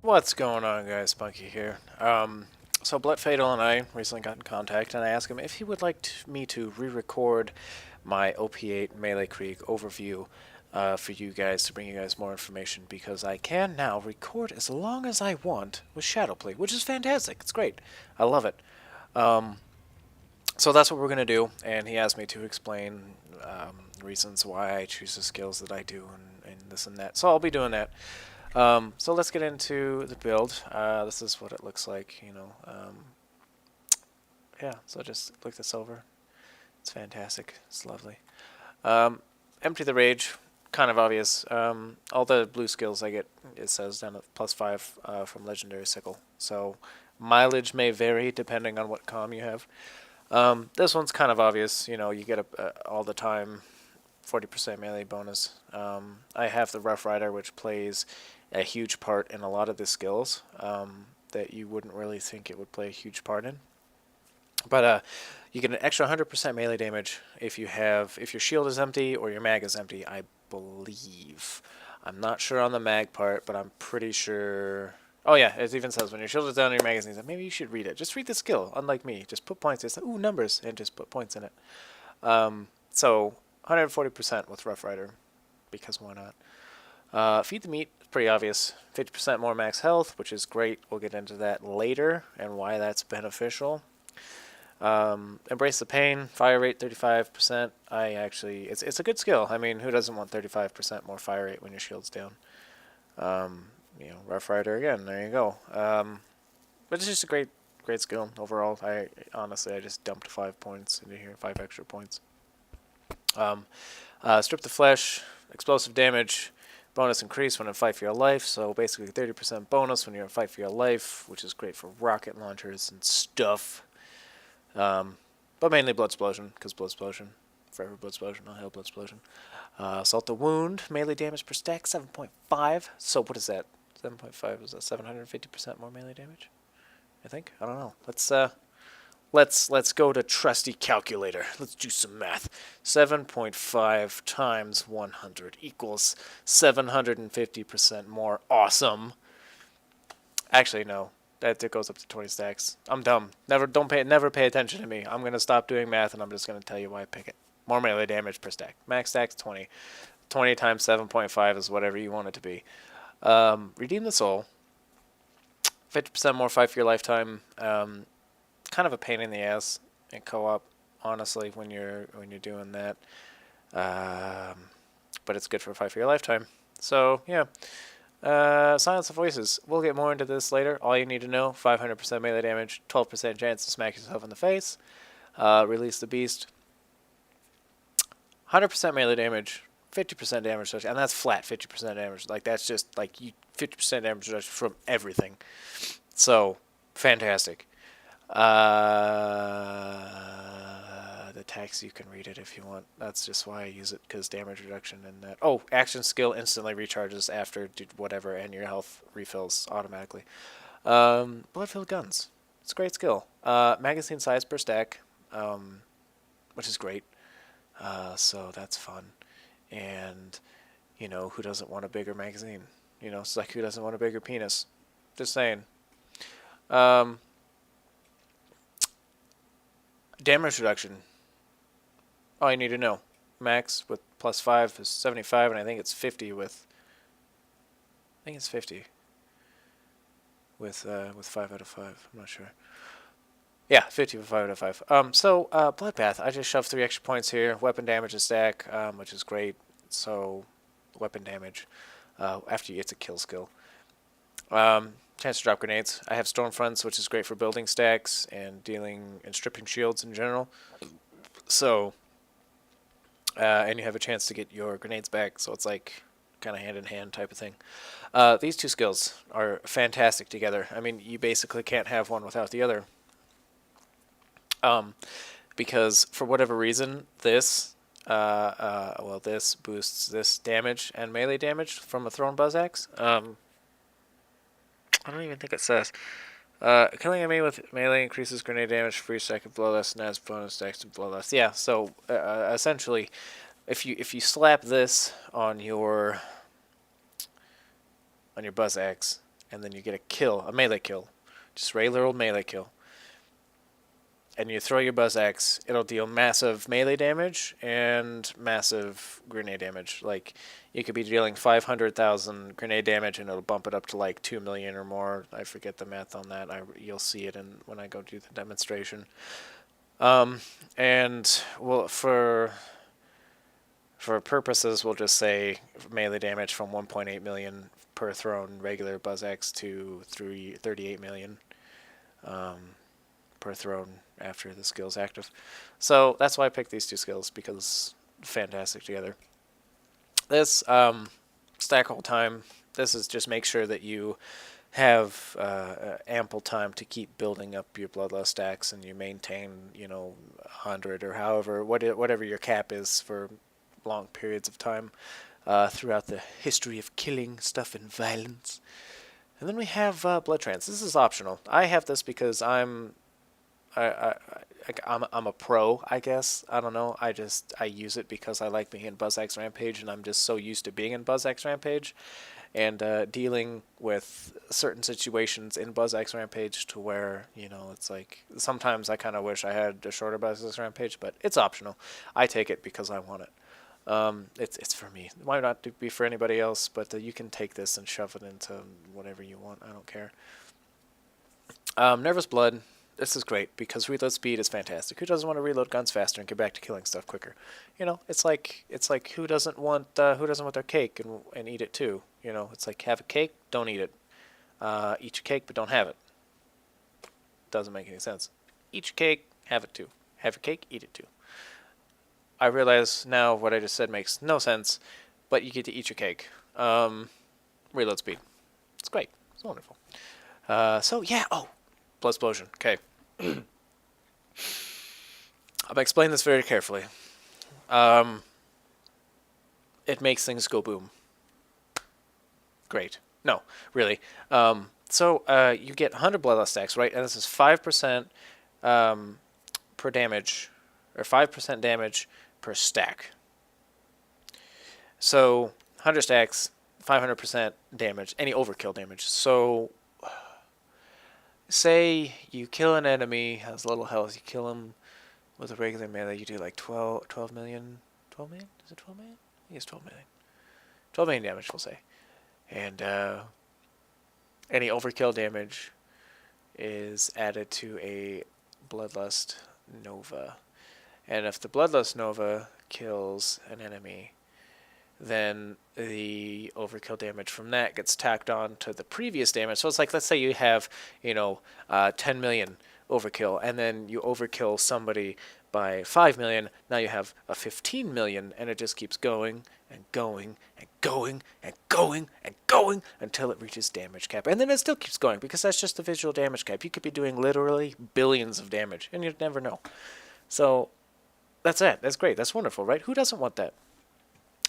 What's going on, guys? Spunky here. So Blood Fatal and I recently got in contact, and I asked him if he would like me to re-record my OP8 Melee Krieg overview for you guys to bring you guys more information, because I can now record as long as I want with Shadowplay, which is fantastic. It's great. I love it. Um, so that's what we're gonna do, and he asked me to explain reasons why I choose the skills that I do, and this and that. So I'll be doing that. So let's get into the build. This is what it looks like, you know. Yeah, so just look this over. It's fantastic. It's lovely. Empty the Rage, kind of obvious. All the blue skills I get, it says down at +5 from Legendary Sickle. So mileage may vary depending on what comm you have. This one's kind of obvious. You know, you get all the time 40% melee bonus. I have the Rough Rider, which plays a huge part in a lot of the skills that you wouldn't really think it would play a huge part in. But you get an extra 100% melee damage if your shield is empty or your mag is empty, I believe. I'm not sure on the mag part, but I'm pretty sure. Oh yeah, it even says when your shield is down and your mag is empty. Maybe you should read it. Just read the skill, unlike me. Just put points. It's like, ooh, numbers, and just put points in it. So 140% with Rough Rider, because why not? Feed the Meat is pretty obvious. 50% more max health, which is great. We'll get into that later and why that's beneficial. Embrace the Pain, fire rate 35%. It's a good skill. I mean, who doesn't want 35% more fire rate when your shield's down? You know, Rough Rider again. There you go. But it's just a great skill overall. Honestly, I just dumped 5 points into here, 5 extra points. Strip the Flesh, explosive damage, bonus increase when in fight for your life. So basically 30% bonus when you're in fight for your life, which is great for rocket launchers and stuff. But mainly Blood Explosion, because Blood Explosion. Forever Blood Explosion, all hail Blood Explosion. Assault the Wound, melee damage per stack, 7.5. So what is that? 7.5, is that 750% more melee damage? I think? I don't know. Let's go to trusty calculator. Let's do some math. 7.5 times 100 equals 750% more awesome. Actually, no. That goes up to 20 stacks. I'm dumb. Never pay attention to me. I'm gonna stop doing math and I'm just gonna tell you why I pick it. More melee damage per stack. Max stack's 20. 20 times 7.5 is whatever you want it to be. Redeem the Soul. 50% more fight for your lifetime. Kind of a pain in the ass in co-op, honestly, when you're doing that. But it's good for fight for your lifetime. So yeah. Silence of Voices. We'll get more into this later. All you need to know: 500% melee damage, 12% chance to smack yourself in the face. Release the Beast. 100% melee damage, 50% damage reduction, and that's flat 50% damage. Like that's just like 50% damage reduction from everything. So fantastic. The text, you can read it if you want. That's just why I use it, because damage reduction and that. Oh, action skill instantly recharges after whatever, and your health refills automatically. Blood-filled guns. It's a great skill. Magazine size per stack, which is great. So that's fun. And, you know, who doesn't want a bigger magazine? You know, it's like, who doesn't want a bigger penis? Just saying. Damage reduction. All you need to know. Max with +5 is 75, and I think it's 50 with. I think it's 50 with 5 out of 5. I'm not sure. Yeah, 50 with 5 out of 5. So Bloodbath. I just shoved 3 extra points here. Weapon damage a stack, which is great. So weapon damage after it's a kill skill. Chance to drop grenades. I have Stormfronts, which is great for building stacks and dealing and stripping shields in general. So, and you have a chance to get your grenades back, so it's like kind of hand-in-hand type of thing. These two skills are fantastic together. I mean, you basically can't have one without the other. Because for whatever reason, this boosts this damage and melee damage from a thrown buzz axe. I don't even think it says. Killing enemy with melee increases grenade damage for each second below less and adds bonus stacks to below less. Yeah, so essentially, if you slap this on your buzz axe, and then you get a kill, a melee kill, just regular old melee kill, and you throw your Buzz Axe, it'll deal massive melee damage and massive grenade damage. Like, you could be dealing 500,000 grenade damage, and it'll bump it up to like 2 million or more. I forget the math on that. You'll see it when I go do the demonstration. And well, for purposes, we'll just say melee damage from 1.8 million per thrown regular Buzz Axe to 38 million. Per thrown after the skill's active. So that's why I picked these two skills, because fantastic together. This stack whole time, this is just make sure that you have ample time to keep building up your bloodlust stacks, and you maintain, 100 or whatever your cap is for long periods of time throughout the history of killing, stuff, and violence. And then we have Blood Trance. This is optional. I have this because I'm a pro, I guess. I don't know. I use it because I like being in Buzz Axe Rampage, and I'm just so used to being in Buzz Axe Rampage and dealing with certain situations in Buzz Axe Rampage to where, it's like sometimes I kind of wish I had a shorter Buzz Axe Rampage, but it's optional. I take it because I want it. It's for me. It might not be for anybody else, but you can take this and shove it into whatever you want. I don't care. Nervous Blood. This is great because reload speed is fantastic. Who doesn't want to reload guns faster and get back to killing stuff quicker? It's like who doesn't want their cake and eat it too? It's like, have a cake, don't eat it. Eat your cake, but don't have it. Doesn't make any sense. Eat your cake, have it too. Have your cake, eat it too. I realize now what I just said makes no sense, but you get to eat your cake. Reload speed. It's great. It's wonderful. So yeah. Oh, Blood Explosion. Okay. I'm gonna explain this very carefully. It makes things go boom. Great. No, really. So you get 100 bloodlust stacks, right? And this is 5% per damage, or 5% damage per stack. So 100 stacks, 500% damage, any overkill damage. So say you kill an enemy, has little health, you kill him with a regular melee, you do like 12 million? 12 million? Is it 12 million? I think it's 12 million. 12 million damage, we'll say. And any overkill damage is added to a Bloodlust Nova. And if the Bloodlust Nova kills an enemy, then the overkill damage from that gets tacked on to the previous damage. So it's like, let's say you have, 10 million overkill, and then you overkill somebody by 5 million. Now you have a 15 million, and it just keeps going and going and going and going and going until it reaches damage cap. And then it still keeps going, because that's just the visual damage cap. You could be doing literally billions of damage, and you'd never know. So that's it. That's great. That's wonderful, right? Who doesn't want that?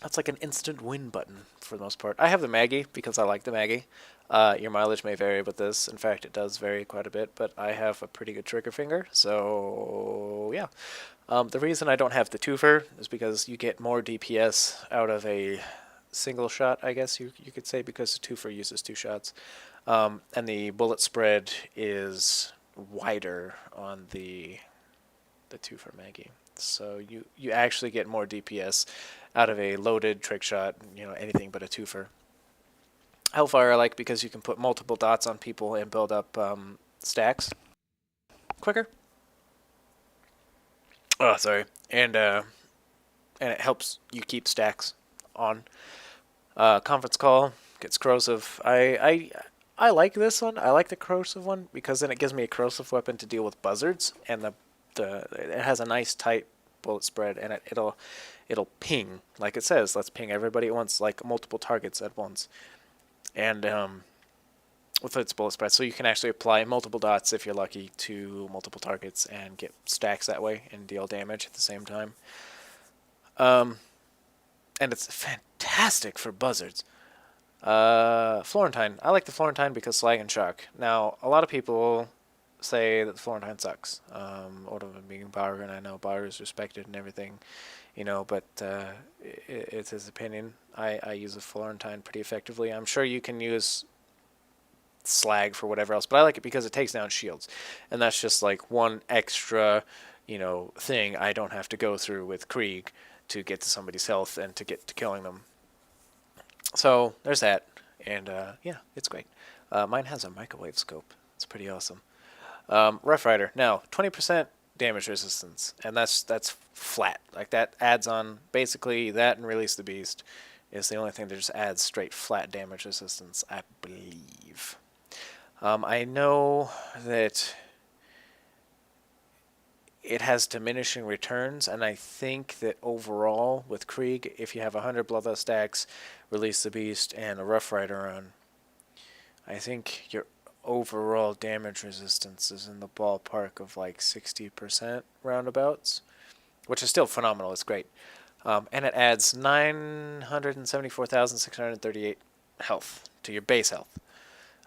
That's like an instant win button for the most part. I have the Maggie because I like the Maggie. Your mileage may vary with this. In fact, it does vary quite a bit, but I have a pretty good trigger finger, so yeah. The reason I don't have the twofer is because you get more DPS out of a single shot, I guess you could say, because the twofer uses 2 shots. And the bullet spread is wider on the twofer Maggie. So you actually get more DPS out of a loaded trick shot, anything but a twofer. Hellfire I like because you can put multiple dots on people and build up stacks quicker. Oh, sorry. And it helps you keep stacks on. Conference Call gets corrosive. I like this one. I like the corrosive one because then it gives me a corrosive weapon to deal with buzzards, and it has a nice tight bullet spread, and it'll ping, like it says, let's ping everybody at once, like multiple targets at once. And with its bullet spread, so you can actually apply multiple dots if you're lucky to multiple targets and get stacks that way and deal damage at the same time. And it's fantastic for buzzards. Florentine. I like the Florentine because Slag and Shock. Now, a lot of people say that the Florentine sucks. Odin being Bauer, and I know Bauer is respected and everything, but it's his opinion. I use the Florentine pretty effectively. I'm sure you can use slag for whatever else, but I like it because it takes down shields, and that's just like one extra, thing I don't have to go through with Krieg to get to somebody's health and to get to killing them. So there's that, and yeah, it's great. Mine has a microwave scope. It's pretty awesome. Rough Rider. Now, 20% damage resistance, and that's flat. Like, that adds on basically that and Release the Beast is the only thing that just adds straight flat damage resistance, I believe. I know that it has diminishing returns, and I think that overall with Krieg, if you have 100 Bloodlust stacks, Release the Beast, and a Rough Rider on, I think your overall damage resistance is in the ballpark of like 60% roundabouts, which is still phenomenal. It's great. And it adds 974,638 health to your base health.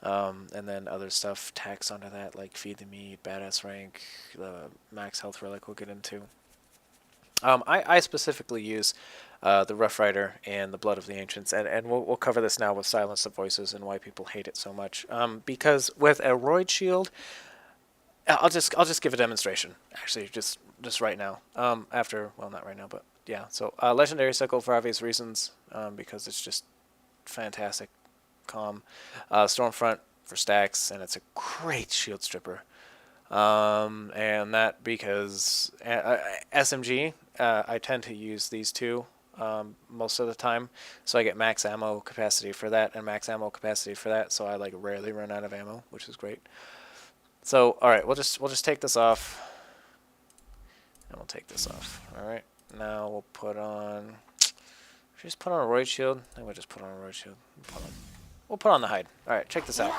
And then other stuff taxed onto that, like Feed the Meat, Badass Rank, the Max Health Relic we'll get into. I specifically use the Rough Rider and the Blood of the Ancients, and we'll cover this now with Silence the Voices and why people hate it so much. Because with a Roid Shield, I'll just give a demonstration, actually, just right now. Well, not right now, but yeah. So Legendary Sickle for obvious reasons, because it's just fantastic. Calm. Stormfront for stacks, and it's a great shield stripper. And that because SMG, I tend to use these two most of the time, so I get max ammo capacity for that and max ammo capacity for that, so I like rarely run out of ammo, which is great. So all right, we'll just take this off, and we'll take this off. All right, now we'll put on. Just put on a Roid Shield. I think we'll just put on a Roid Shield. We'll put on the hide. All right, check this out.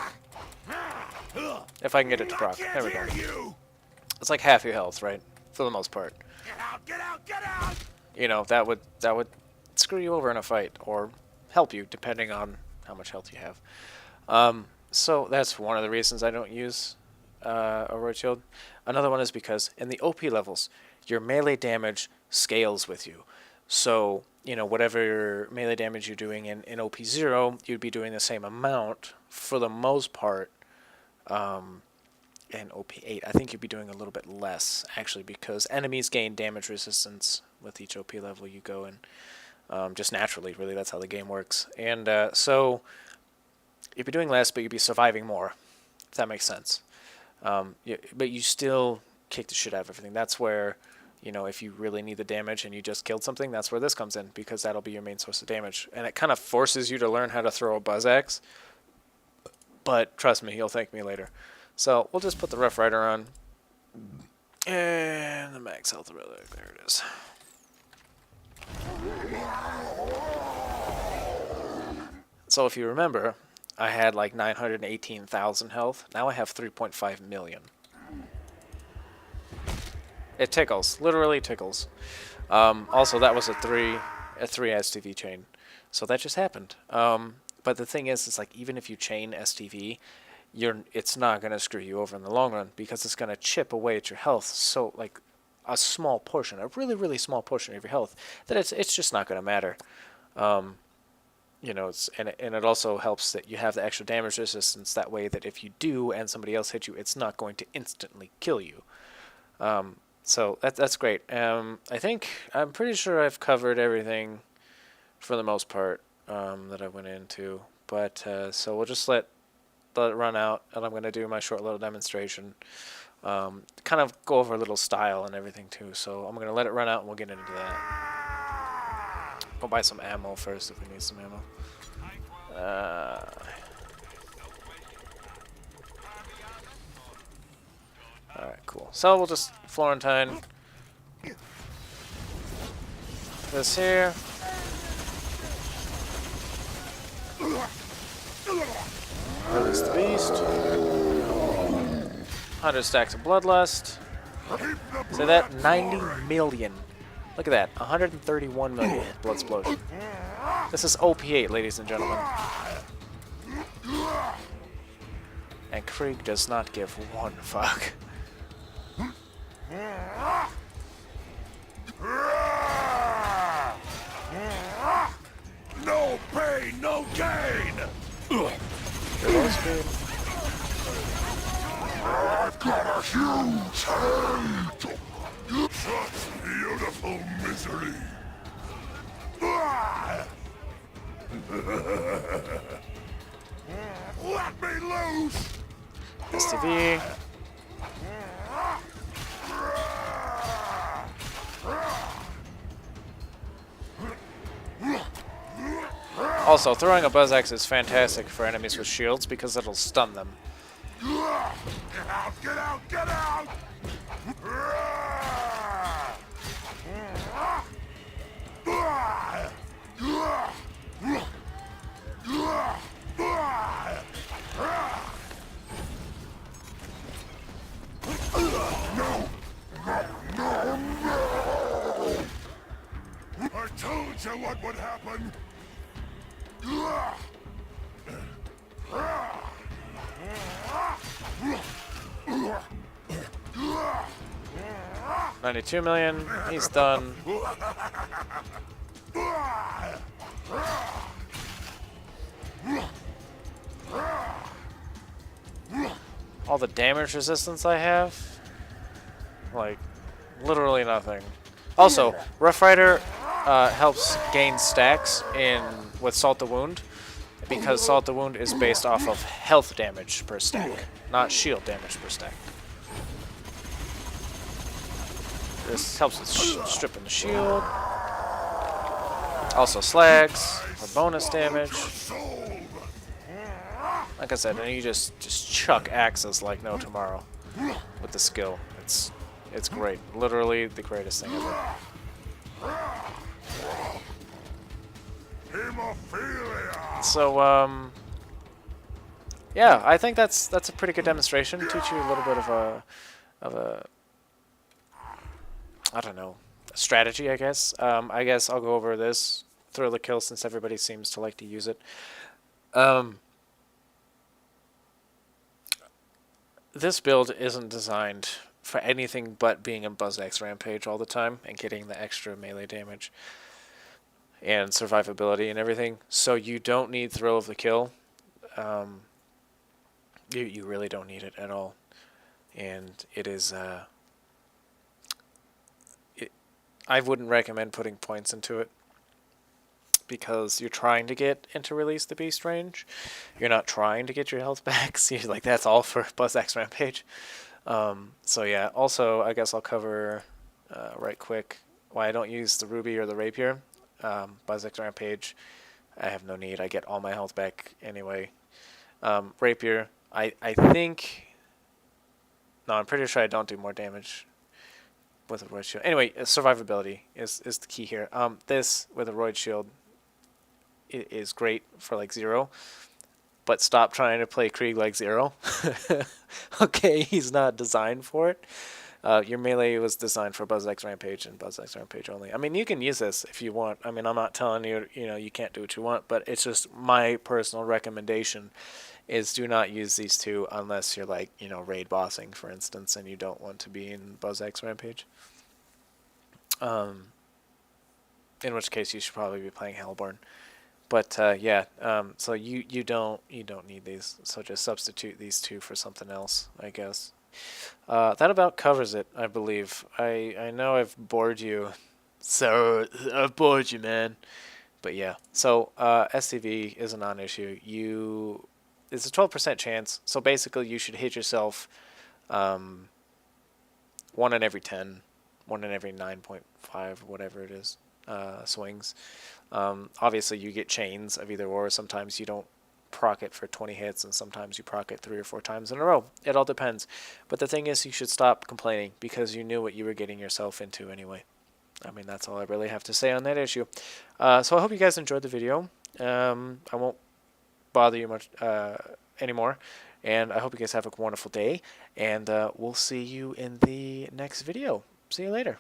If I can get it to proc. There we go. It's like half your health, right? For the most part. Get out! Get out! Get out! That would screw you over in a fight, or help you, depending on how much health you have. So that's one of the reasons I don't use a Roid Shield. Another one is because in the OP levels, your melee damage scales with you. So, whatever melee damage you're doing in OP0, you'd be doing the same amount for the most part in OP8. I think you'd be doing a little bit less, actually, because enemies gain damage resistance with each OP level you go in. Just naturally, really, that's how the game works. And so you'd be doing less, but you'd be surviving more, if that makes sense. But you still kick the shit out of everything. That's where... if you really need the damage and you just killed something, that's where this comes in, because that'll be your main source of damage. And it kind of forces you to learn how to throw a Buzz Axe. But trust me, you'll thank me later. So we'll just put the Rough Rider on. And the Max Health Relic. There it is. So if you remember, I had like 918,000 health. Now I have 3.5 million. It tickles, literally tickles. Also, that was a 3 STV chain, so that just happened. But the thing is, it's like even if you chain STV, it's not gonna screw you over in the long run, because it's gonna chip away at your health. So like a small portion, a really really small portion of your health, that it's just not gonna matter. And it also helps that you have the extra damage resistance. That way, that if you do and somebody else hits you, it's not going to instantly kill you. So that's great. I'm pretty sure I've covered everything for the most part that I went into. But so we'll just let it run out, and I'm going to do my short little demonstration. Kind of go over a little style and everything too. So I'm going to let it run out, and we'll get into that. Go buy some ammo first if we need some ammo. Alright, cool. So we'll just Florentine this here. Release the Beast. 100 stacks of Bloodlust. So that 90 million. Look at that. 131 million Blood Explosion. This is OP8, ladies and gentlemen. And Krieg does not give one fuck. No pain, no gain. Reload speed. Such beautiful misery. Let me loose. STV. Also, throwing a buzz axe is fantastic for enemies with shields because it'll stun them. Get out, get out, get out! I told you what would happen! 92 million. He's done. All the damage resistance I have, like, literally nothing. Also, Rough Rider helps gain stacks with Salt the Wound, because Salt the Wound is based off of health damage per stack, not shield damage per stack. This helps with stripping the shield. Also slags for bonus damage. Like I said, and you just chuck axes like no tomorrow with the skill. It's great. Literally the greatest thing ever. So yeah, I think that's a pretty good demonstration. Teach you a little bit of a I don't know, strategy, I guess. I guess I'll go over this thrill the kill since everybody seems to like to use it. This build isn't designed for anything but being in Buzz X Rampage all the time and getting the extra melee damage and survivability and everything. So you don't need Thrill of the Kill. You really don't need it at all. And it is... I wouldn't recommend putting points into it because you're trying to get into Release the Beast range. You're not trying to get your health back. So you're like, that's all for Buzz X Rampage. So yeah, also I guess I'll cover right quick why I don't use the Ruby or the Rapier. Buzz X Rampage, I have no need. I get all my health back anyway. Rapier, I think... No, I'm pretty sure I don't do more damage with a Roid Shield. Anyway, survivability is the key here. This, with a Roid Shield, is great for like 0. But stop trying to play Krieg like 0. Okay, he's not designed for it. Your melee was designed for Buzz X Rampage and Buzz X Rampage only. I mean, you can use this if you want. I mean, I'm not telling you, you can't do what you want, but it's just my personal recommendation is do not use these two unless you're like, raid bossing, for instance, and you don't want to be in Buzz X Rampage. In which case you should probably be playing Hellborn. But yeah, so you don't need these. So just substitute these two for something else, I guess. That about covers it, I believe. I know I've bored you. So I've bored you, man. But yeah, so SCV is a non-issue. It's a 12% chance. So basically, you should hit yourself 1 in every 10, 1 in every 9.5, whatever it is, swings. Obviously, you get chains of either or. Sometimes you don't proc it for 20 hits, and sometimes you proc it 3 or 4 times in a row. It all depends. But the thing is, you should stop complaining because you knew what you were getting yourself into anyway. I mean, that's all I really have to say on that issue. So I hope you guys enjoyed the video. I won't bother you much anymore. And I hope you guys have a wonderful day. And we'll see you in the next video. See you later.